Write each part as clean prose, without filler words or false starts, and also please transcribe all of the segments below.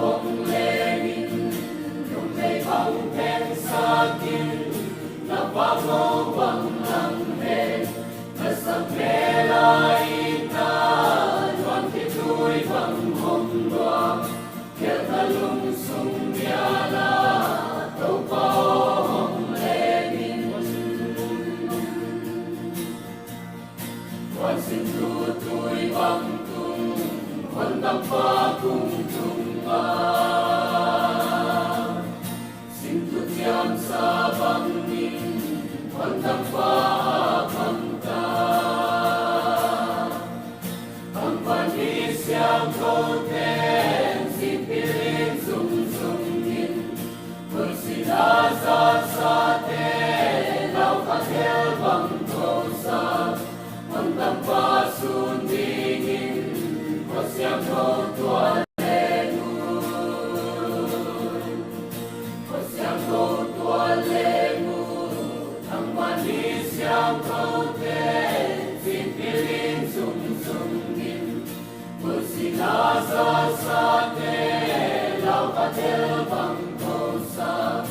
Hồng Lê Ninh, theo bằng thô sa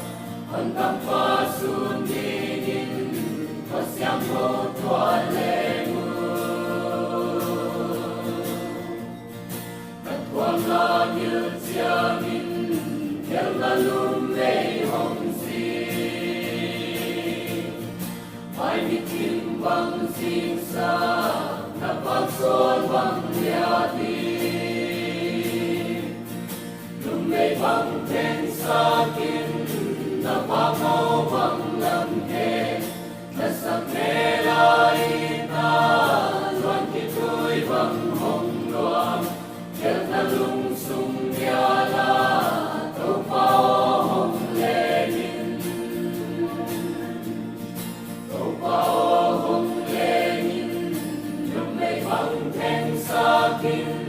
hân tâm pha xuân đi nhìn có xem hô thoa lệ mưa thật quang la như chia min theo là lùm lệ hồng si mai mi kim bằng xin xa na bang son bang lia đi lùm lệ bang ten sa kim na bang mau bang lam he na sắc mê lai ta loan ki thui bang hồng loan theo na lung sung lia la tàu bao hồng lệ nhìn tàu bao hồng lệ nhìn lùm lệ bang ten sa kim